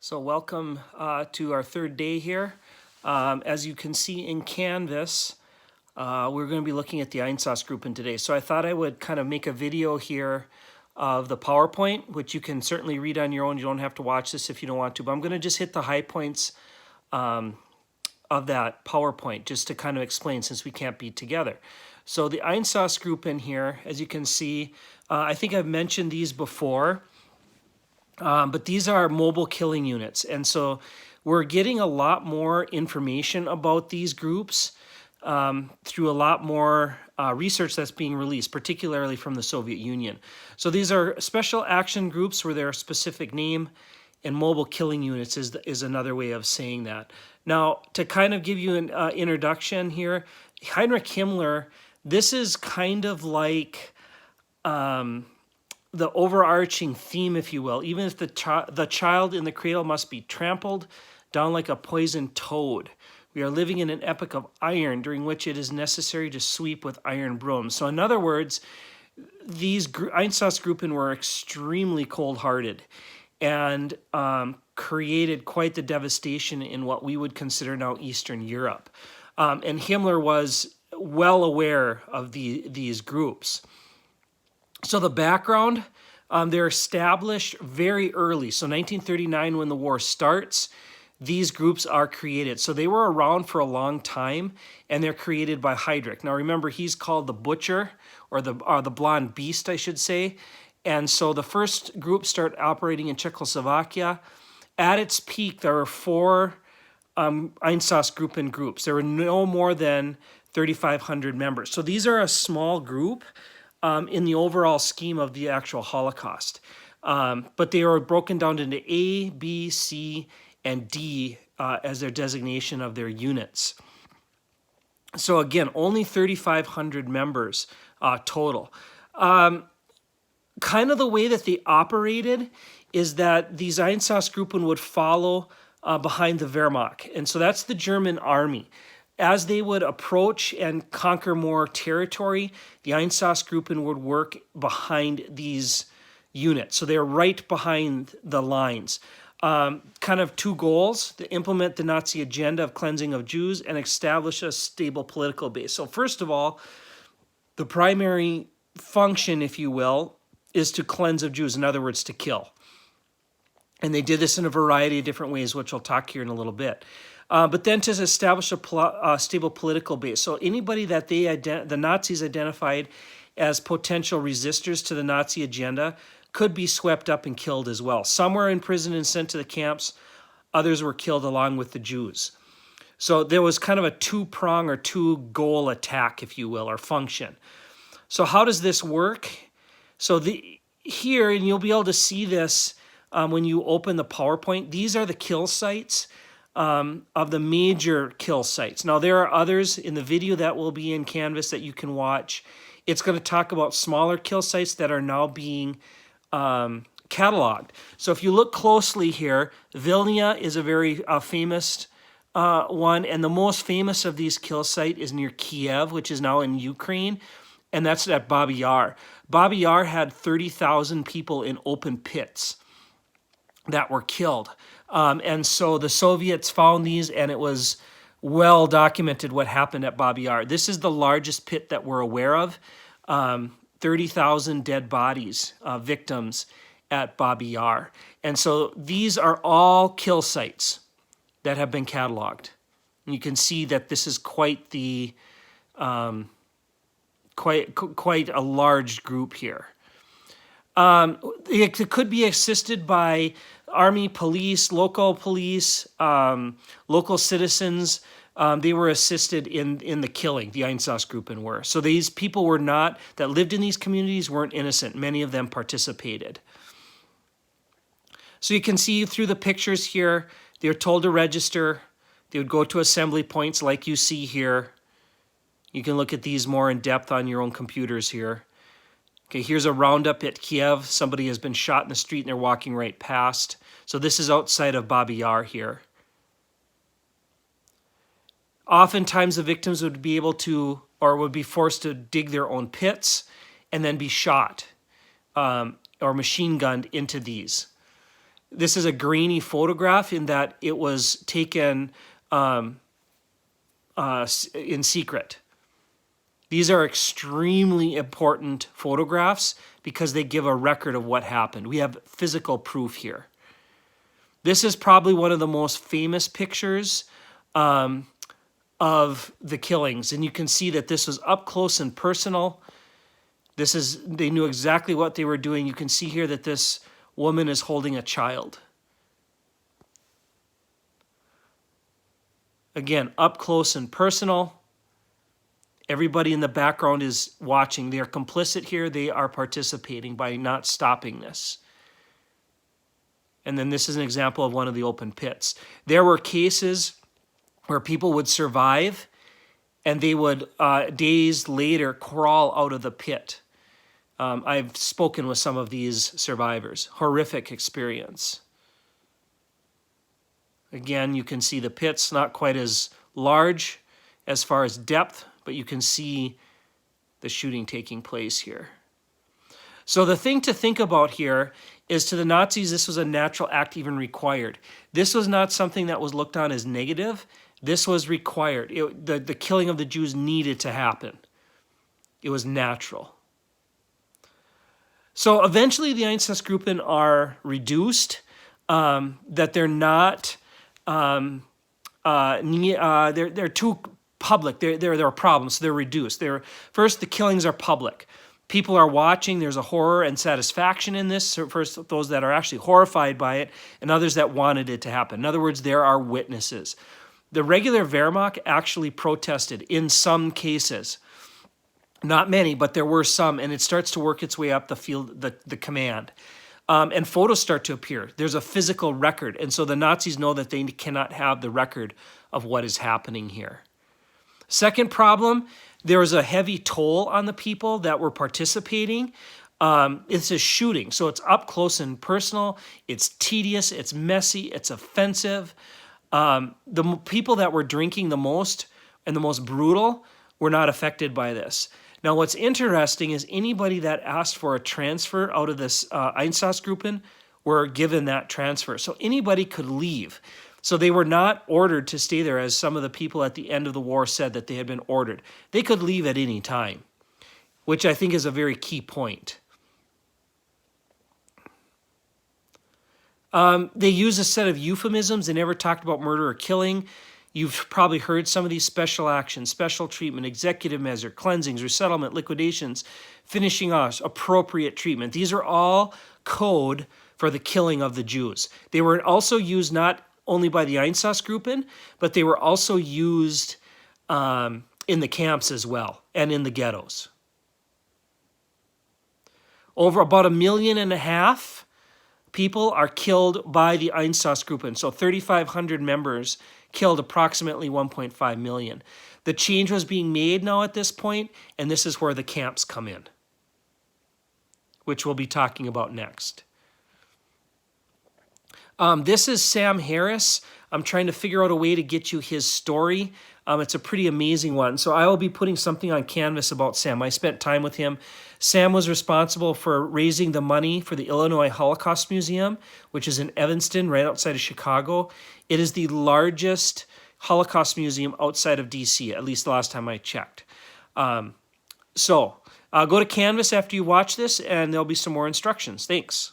So welcome to our third day here. As you can see in Canvas, we're going to be looking at the Einsatzgruppen today. So I thought I would kind of make a video here of the PowerPoint, which you can certainly read on your own. You don't have to watch this if you don't want to, but I'm going to just hit the high points of that PowerPoint just to kind of explain since we can't be together. So the Einsatzgruppen here, as you can see, I think I've mentioned these before. But these are mobile killing units. And so we're getting a lot more information about these groups through a lot more research that's being released, particularly from the Soviet Union. So these are special action groups where their specific name, and mobile killing units is another way of saying that. Now, to kind of give you an introduction here, Heinrich Himmler, this is kind of like the overarching theme, if you will. Even if the child in the cradle must be trampled down like a poisoned toad, we are living in an epoch of iron during which it is necessary to sweep with iron brooms. So in other words, these Einsatzgruppen were extremely cold-hearted and created quite the devastation in what we would consider now Eastern Europe. And Himmler was well aware of these groups. So the background, they're established very early. So 1939, when the war starts, these groups are created. So they were around for a long time, and they're created by Heydrich. Now remember, he's called the Butcher, or the Blonde Beast, I should say. And so the first group start operating in Czechoslovakia. At its peak, there were 4 Einsatzgruppen groups. There were no more than 3,500 members. So these are a small group in the overall scheme of the actual Holocaust. But they are broken down into A, B, C, and D as their designation of their units. So again, only 3,500 members total. Kind of the way that they operated is that these Einsatzgruppen would follow behind the Wehrmacht. And so that's the German army. As they would approach and conquer more territory, the Einsatzgruppen would work behind these units. So they're right behind the lines. Kind of 2 goals: to implement the Nazi agenda of cleansing of Jews and establish a stable political base. So first of all, the primary function, if you will, is to cleanse of Jews, in other words, to kill. And they did this in a variety of different ways, which I'll talk here in a little bit. But then to establish a stable political base. So anybody that the Nazis identified as potential resistors to the Nazi agenda could be swept up and killed as well. Some were imprisoned and sent to the camps. Others were killed along with the Jews. So there was kind of a 2-prong or 2-goal attack, if you will, or function. So how does this work? So here, and you'll be able to see this when you open the PowerPoint, these are the kill sites of the major kill sites. Now, there are others in the video that will be in Canvas that you can watch. It's going to talk about smaller kill sites that are now being cataloged. So if you look closely here, Vilna is a very famous one, and the most famous of these kill sites is near Kiev, which is now in Ukraine, and that's at Babi Yar. Babi Yar had 30,000 people in open pits that were killed. And so the Soviets found these, and it was well documented what happened at Babi Yar. This is the largest pit that we're aware of. 30,000 dead bodies, victims at Babi Yar. And so these are all kill sites that have been cataloged. And you can see that this is quite the quite a large group here. It could be assisted by army, police, local citizens. They were assisted in the killing, the Einsatzgruppen were. So these people were not, that lived in these communities, weren't innocent. Many of them participated. So you can see through the pictures here, they were told to register. They would go to assembly points like you see here. You can look at these more in depth on your own computers here. Okay, here's a roundup at Kiev. Somebody has been shot in the street and they're walking right past. So this is outside of Babi Yar here. Oftentimes the victims would be able to, or would be forced to dig their own pits and then be shot or machine gunned into these. This is a grainy photograph in that it was taken in secret. These are extremely important photographs because they give a record of what happened. We have physical proof here. This is probably one of the most famous pictures of the killings. And you can see that this was up close and personal. They knew exactly what they were doing. You can see here that this woman is holding a child. Again, up close and personal. Everybody in the background is watching. They are complicit here. They are participating by not stopping this. And then this is an example of one of the open pits. There were cases where people would survive and they would, days later, crawl out of the pit. I've spoken with some of these survivors. Horrific experience. Again, you can see the pits, not quite as large as far as depth, but you can see the shooting taking place here. So the thing to think about here is, to the Nazis, this was a natural act, even required. This was not something that was looked on as negative. This was required. The killing of the Jews needed to happen. It was natural. So eventually the Einsatzgruppen are reduced, that they're not, they're too public. They're a problem, so they're reduced. First, the killings are public. People are watching. There's a horror and satisfaction in this. So first, those that are actually horrified by it, and others that wanted it to happen. In other words, there are witnesses. The regular Wehrmacht actually protested in some cases. Not many, but there were some, and it starts to work its way up the field, the command. And photos start to appear. There's a physical record, and so the Nazis know that they cannot have the record of what is happening here. Second problem, there was a heavy toll on the people that were participating. It's a shooting, so it's up close and personal. It's tedious, it's messy, it's offensive. The people that were drinking the most and the most brutal were not affected by this. Now, what's interesting is anybody that asked for a transfer out of this Einsatzgruppen were given that transfer. So anybody could leave. So they were not ordered to stay there, as some of the people at the end of the war said that they had been ordered. They could leave at any time, which I think is a very key point. They used a set of euphemisms. They never talked about murder or killing. You've probably heard some of these: special action, special treatment, executive measure, cleansings, resettlement, liquidations, finishing off, appropriate treatment. These are all code for the killing of the Jews. They were also used not only by the Einsatzgruppen, but they were also used in the camps as well, and in the ghettos. Over about 1.5 million people are killed by the Einsatzgruppen. So 3,500 members killed approximately 1.5 million. The change was being made now at this point, and this is where the camps come in, which we'll be talking about next. This is Sam Harris. I'm trying to figure out a way to get you his story. It's a pretty amazing one. So I will be putting something on Canvas about Sam. I spent time with him. Sam was responsible for raising the money for the Illinois Holocaust Museum, which is in Evanston, right outside of Chicago. It is the largest Holocaust museum outside of DC, at least the last time I checked. So go to Canvas after you watch this, and there'll be some more instructions. Thanks.